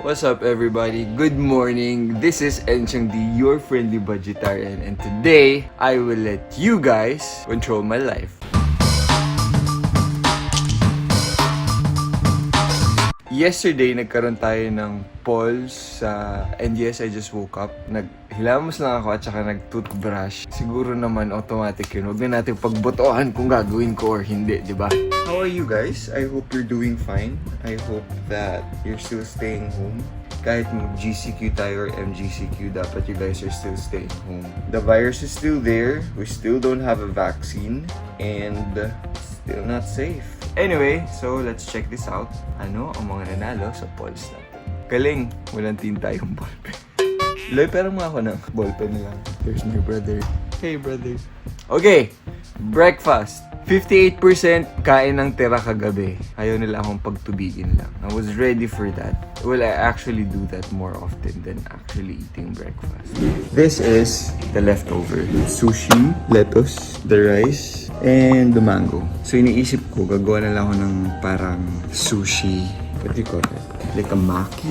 What's up, everybody? Good morning. This is Enchang D, your friendly budgetarian, and today I will let you guys control my life. Yesterday, nagkaroon tayo ng polls and yes, I just woke up. Naghilamos lang ako at saka nag-toothbrush. Siguro naman automatic yun. Huwag na natin pagbotohan kung gagawin ko or hindi, di ba? How are you guys? I hope you're doing fine. I hope that you're still staying home. Kahit mag-GCQ tayo or MGCQ, dapat you guys are still staying home. The virus is still there. We still don't have a vaccine. And still not safe. Anyway, so let's check this out. Ano ang mga nanalo sa polls natin? Galing! Walang tinta yung ballpen. Loy, pero mga ako ng ballpen na lang. There's my brother. Hey, brother. Okay, breakfast. 58% kain ng tira kagabi. Ayaw nila akong pagtubigin lang. I was ready for that. Well, I actually do that more often than actually eating breakfast. This is the leftover. Sushi, lettuce, the rice, and the mango. So iniisip ko, gagawa na lang ako ng parang sushi. What do you call it? Like a maki?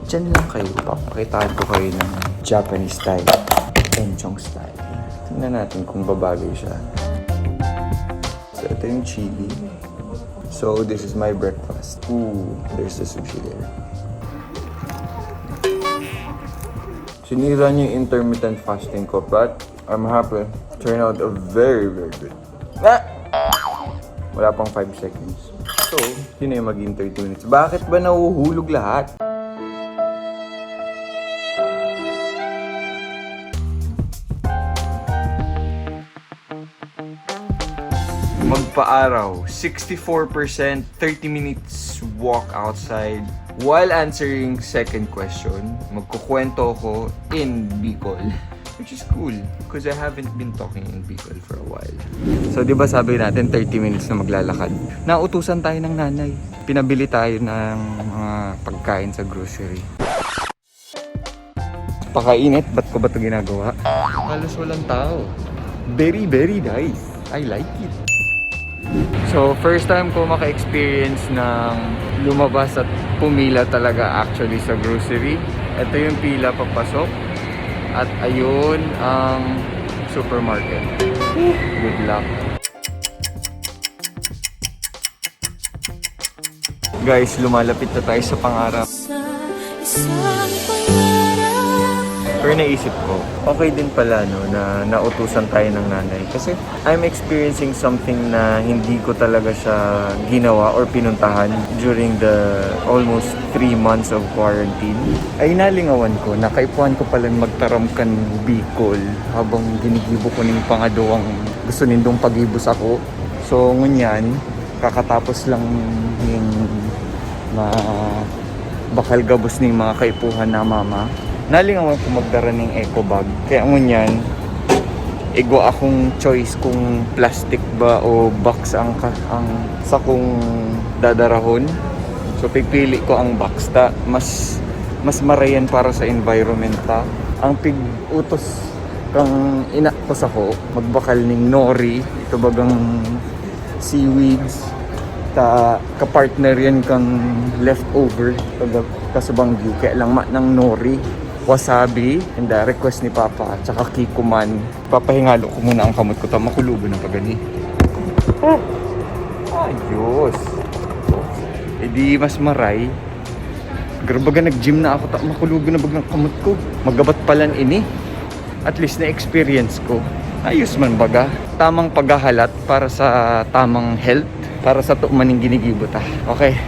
Diyan lang kayo. Papakitaan ko kayo ng Japanese style. Enchong style. Tingnan natin kung babagay siya. So ito yung chili. So this is my breakfast. Ooh, there's the sushi there. Sinira niyo yung intermittent fasting ko, but I'm happy. Turned out very, very good. Wala pang 5 seconds. So, yun na yung maging 30 minutes. Bakit ba nahuhulog lahat? Magpa-araw, 64%, 30 minutes walk outside. While answering second question, magkukwento ako in Bicol. Which is cool, because I haven't been talking in Bicol for a while. So, di ba sabi natin 30 minutes na maglalakad? Nautusan tayo ng nanay. Pinabili tayo ng mga pagkain sa grocery. Pakainit, ba't ko ba ito ginagawa? Halos walang tao. Very, very nice. I like it. So, first time ko maka-experience ng lumabas at pumila talaga actually sa grocery. Ito yung pila papasok. At ayun ang supermarket. Good luck. Guys, lumalapit na tayo sa pangarap. Pero naisip ko, okay din pala no, na nautusan tayo ng nanay. Kasi I'm experiencing something na hindi ko talaga siya ginawa or pinuntahan during the almost 3 months of quarantine. Ay nalingawan ko, nakaipuan ko pala magtaramkan Bicol habang ginigibo ko ng pangadawang gusto nindong pagibos ako. So ngunyan, kakatapos lang yung bakal gabos ng mga kaipuhan na mama. Nalingawan ko magdara ng eco bag. Kaya ngunyan, igo akong choice kung plastic ba o box ang sakong dadarahon. So pipili ko ang box ta. Mas marayan para sa environment ta. Ang pig-utos kang inakos ako, magbakal ng nori. Ito bagang seaweeds. Ta kapartner yan kang leftover. Kasubanggi. Kaya lang ng nori. Wasabi, and request ni Papa, tsaka kikuman. Papahingalo ko muna ang kamot ko, makulubo ng pagani. Ayos! E di mas maray. Grabaga nag-gym na ako, makulubo na bagang kamot ko. Magabat palan ini. At least na-experience ko. Ayos man baga. Tamang paghahalat para sa tamang health. Para sa tumaning ginigibot ha. Okay.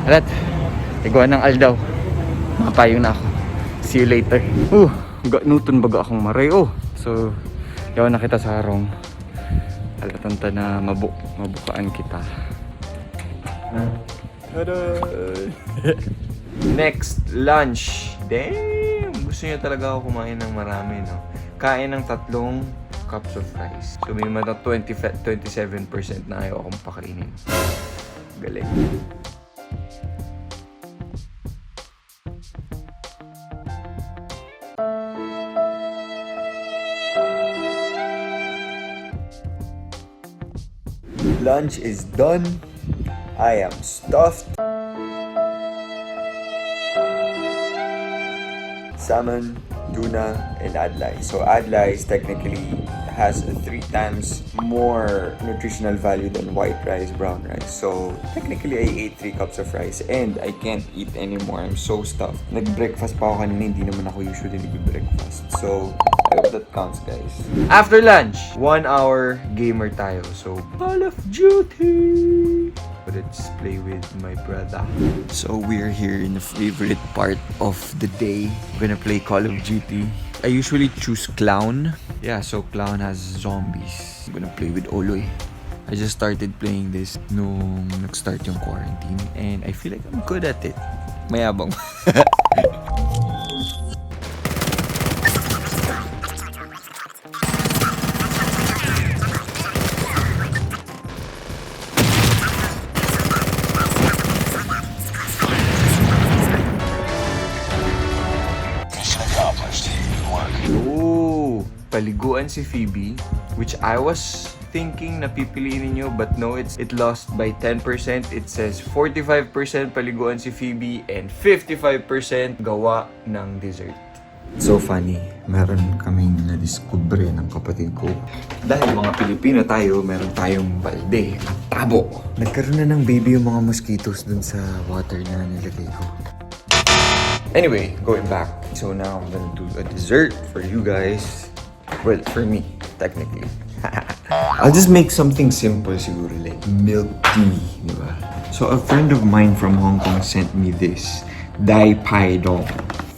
Alat, igawa ng aldaw. Mapayo na ako. See you later. Nuton baga akong maray. So, yawan na kita sa harong. Alatanta na mabukaan kita. Next, lunch. Damn! Gusto niya talaga ako kumain ng marami, no? Kain ng 3 cups of rice. So, may mga 27% na ayaw akong pakainin. Galing. Lunch is done. I am stuffed. salmon, tuna, and adlai. So adlai is technically has 3 times more nutritional value than white rice, brown rice. So technically, I ate 3 cups of rice and I can't eat anymore. I'm so stuffed. Nag-breakfast pa ako kanina, hindi naman ako usually nag-breakfast. So I hope that counts, guys. After lunch, 1 hour gamer tayo. So Call of Duty! Let's play with my brother. So we're here in the favorite part of the day. We're gonna play Call of Duty. I usually choose Clown. Yeah, so Clown has zombies. I'm gonna play with Oloy. I just started playing this nung nag-start yung quarantine and I feel like I'm good at it. Mayabang. Paliguan si Phoebe, which I was thinking na pipiliin niyo, but no, it lost by 10%. It says 45% paliguan si Phoebe and 55% gawa ng dessert. So funny, meron kaming na-discover ng kapatid ko. Dahil mga Pilipino tayo, meron tayong balde at tabo. Nagkaroon na ng baby yung mga mosquitoes dun sa water na nilagay ko. Anyway, going back. So now I'm gonna do a dessert for you guys. Well, for me, technically. I'll just make something simple siguro, like milk tea, di ba? So a friend of mine from Hong Kong sent me this Dai Pai Dong.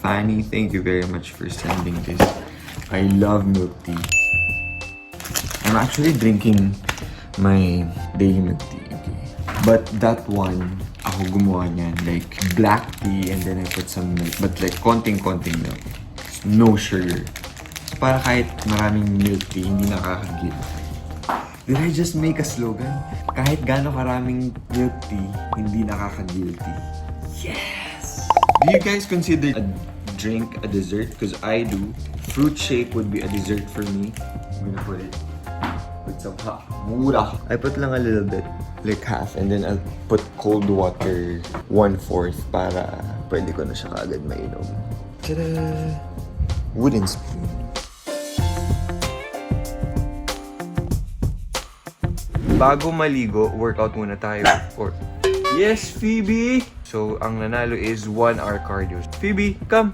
Fanny, thank you very much for sending this. I love milk tea. I'm actually drinking my daily milk tea. Okay? But that one, ako gumawa niyan, like black tea and then I put some milk, but like konting milk. No sugar. Para kahit maraming milk tea, hindi nakakagil. Did I just make a slogan? Kahit gaano karaming milk tea, hindi nakaka-guilty. Yes! Do you guys consider a drink a dessert? Because I do. Fruit shake would be a dessert for me. I'm gonna put it with some hot mura. I put lang a little bit, like half, and then I'll put cold water 1/4 para pwede ko na siya kaagad mainom. Tada! Wooden spoon. Bago maligo, workout muna tayo. Or yes, Phoebe! So, ang nanalo is 1 hour cardio. Phoebe, come!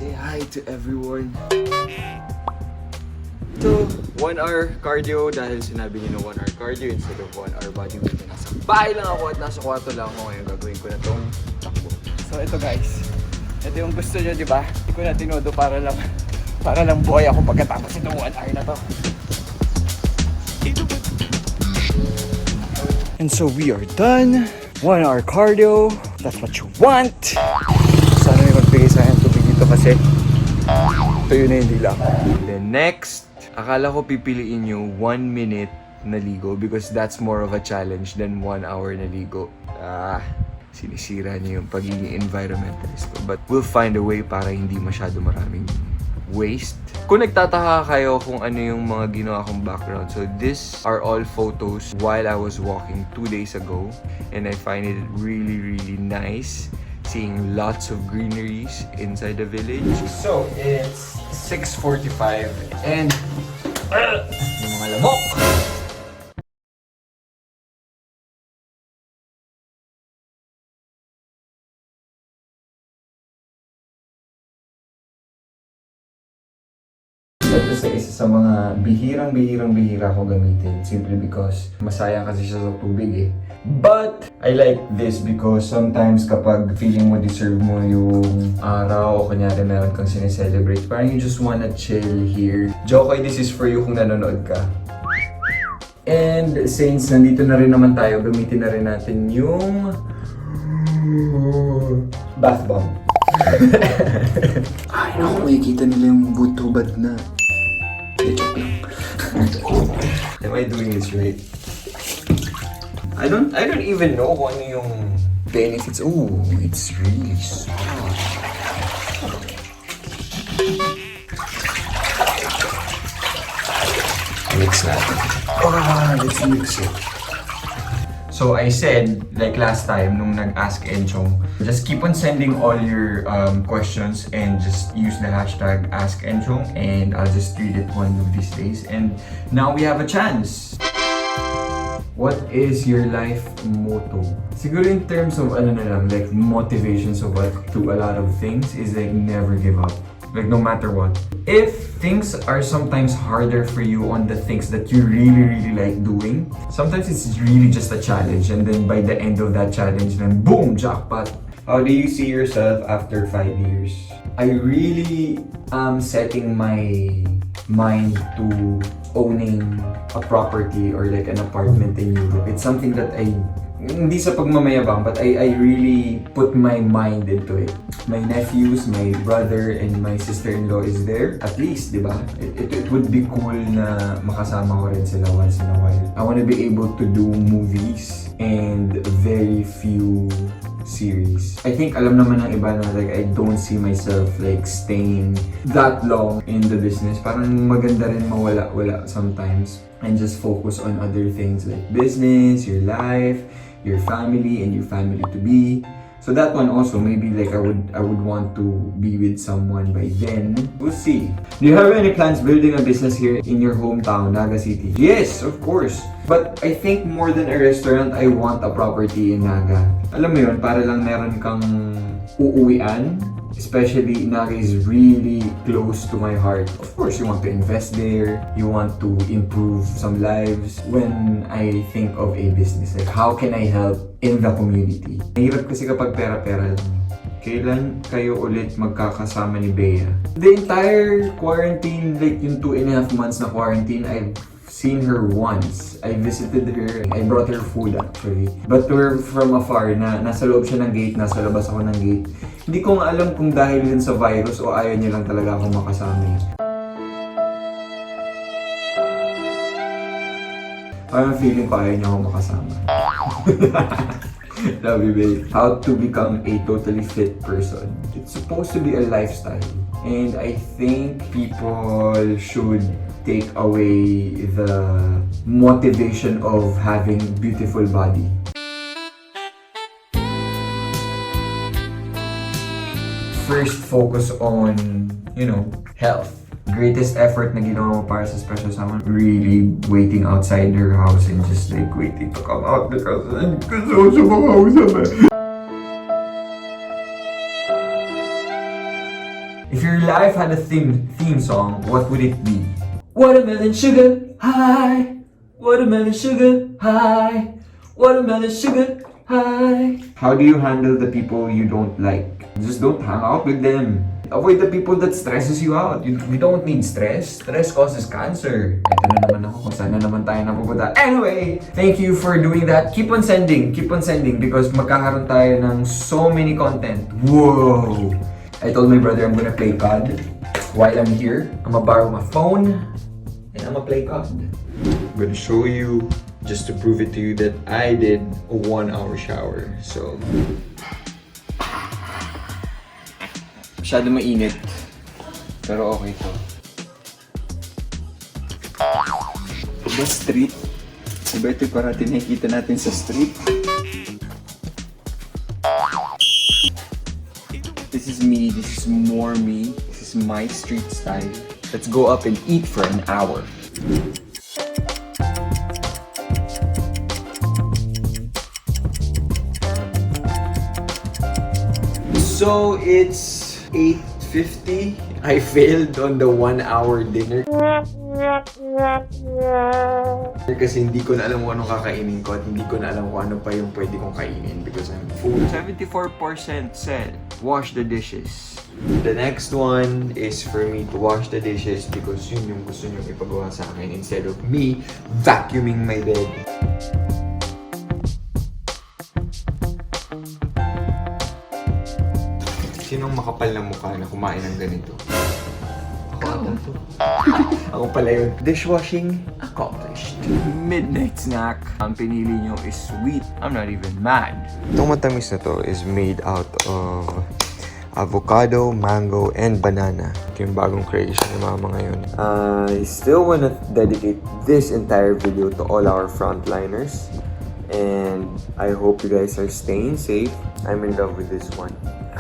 Say hi to everyone. So, 1 hour cardio dahil sinabi niyo na 1 hour cardio instead of 1 hour bodybuilding. Nasa bahay lang ako at nasa kwarto lang ako ngayon. Gagawin ko na tong takbo. So, ito guys. Ito yung gusto nyo, di ba? Hindi ko na tinodo para lang buhay ako pagkatapos itong 1 hour na to. And so we are done. 1 hour cardio. That's what you want. Sana may magbigay sa akin tubig dito kasi tuyo na hindi lang. Then next, akala ko pipiliin nyo 1 minute na ligo because that's more of a challenge than 1 hour na ligo. Sinisira niyo yung pagiging environmentalist ko. But we'll find a way para hindi masyado maraming waste. Kung nagtataka kayo kung ano yung mga ginawa kong background, so these are all photos while I was walking 2 days ago, and I find it really nice seeing lots of greeneries inside the village. So it's 6:45 and yung mga lamok. Ito sa isa sa mga bihirang-bihira ko gamitin simply because masayang kasi siya sa tubig eh. But I like this because sometimes kapag feeling mo deserve mo yung araw o kunyari meron kang sineselebrate, parang you just wanna chill here. Jokoy, this is for you kung nanonood ka. And since nandito na rin naman tayo, gamitin na rin natin yung bath bomb. Ay, naku, makikita nila yung butubad na. Am I doing this right? I don't even know kung ano yung benefits. Oh, it's really soft. Mix natin. Let's mix it. So I said, like last time, nung nag-ask Enchong, just keep on sending all your questions and just use the hashtag #AskEnchong and I'll just read it one of these days. And now we have a chance. What is your life motto? Siguro in terms of ano na lang, like motivations of what to a lot of things is like never give up. Like no matter what. If things are sometimes harder for you on the things that you really like doing, sometimes it's really just a challenge and then by the end of that challenge, then boom, jackpot. How do you see yourself after 5 years? I really am setting my mind to owning a property or like an apartment in Europe. It's something that hindi sa pagmamayabang, but I really put my mind into it. My nephews, my brother, and my sister-in-law is there. At least, di ba? It would be cool na makasama ko rin sila once in a while. I want to be able to do movies and very few series. I think alam naman ng iba na like I don't see myself like staying that long in the business. Parang maganda rin mawala-wala sometimes and just focus on other things like business, your life, your family, and your family to be. So that one also, maybe like I would want to be with someone by then. We'll see. Do you have any plans building a business here in your hometown, Naga City? Yes, of course. But I think more than a restaurant, I want a property in Naga. Alam mo yun, para lang meron kang uuwian. Especially, Naga is really close to my heart. Of course, you want to invest there. You want to improve some lives. When I think of a business, like how can I help in the community? Mahirap kasi kapag pera-pera lang. Kailan kayo ulit magkakasama ni Bea? The entire quarantine, like yung 2.5 months na quarantine, I've seen her once. I visited her. I brought her food actually. But we're from afar na nasa loob siya ng gate, nasa labas ako ng gate. Hindi ko nga alam kung dahil din sa virus o ayaw niya lang talaga akong makasama. Parang feeling ko ayaw niya akong makasama. Love you, babe. How to become a totally fit person. It's supposed to be a lifestyle. And I think people should take away the motivation of having beautiful body. First, focus on, health. Greatest effort na ginawa mo para sa special someone, really waiting outside your house and just like waiting to come out because gusto siya makausap. If your life had a theme song, what would it be? Watermelon sugar high, watermelon sugar high, watermelon sugar high. How do you handle the people you don't like? Just don't hang out with them. Avoid the people that stresses you out. You don't need stress. Stress causes cancer. Ito na naman ako kung saan na naman tayo napupunta. Anyway, thank you for doing that. Keep on sending because magkakaroon tayo ng so many content. Whoa! I told my brother I'm gonna play COD while I'm here. I'm gonna borrow my phone and I'm gonna play COD. I'm gonna show you, just to prove it to you, that I did a 1-hour shower. So, masyado mainit, pero okay to. The street. Diba ito yung parati nakikita natin sa street? This is me, this is more me, this is my street style. Let's go up and eat for an hour. So it's 8:50. I failed on the 1-hour dinner. Kasi hindi ko na alam kung anong kakainin ko at hindi ko na alam kung ano pa yung pwede kong kainin because I'm full. 74% said wash the dishes. The next one is for me to wash the dishes because yun yung gusto nyo ipagawa sa akin instead of me vacuuming my bed. Sinong makapal na mukha na kumain ng ganito? Ako to. Ako pala yun. Dishwashing accomplished. Midnight snack. Ang pinili nyo is sweet. I'm not even mad. Itong matamis na to is made out of avocado, mango, and banana. Ito yung bagong creation ng mama ngayon. I still wanna dedicate this entire video to all our frontliners. And I hope you guys are staying safe. I'm in love with this one.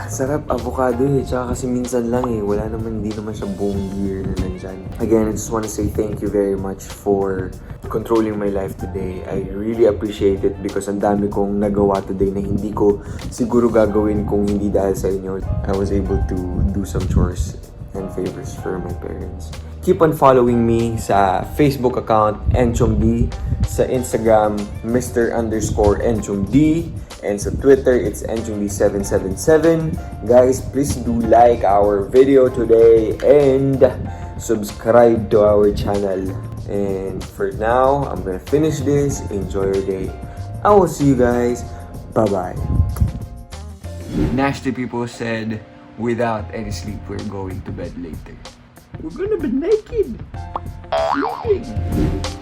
Sarap, avocado eh. Tsaka kasi minsan lang eh. Wala naman, hindi naman siya buong year na nandyan. Again, I just want to say thank you very much for controlling my life today. I really appreciate it because ang dami kong nagawa today na hindi ko siguro gagawin kung hindi dahil sa inyo. I was able to do some chores and favors for my parents. Keep on following me sa Facebook account, EnchongD. Sa Instagram, Mr_EnchongD. And sa Twitter, it's EnchongD777. Guys, please do like our video today and subscribe to our channel. And for now, I'm gonna finish this. Enjoy your day. I will see you guys. Bye-bye. Nasty people said, without any sleep, we're going to bed later. We're gonna be naked. Sleeping.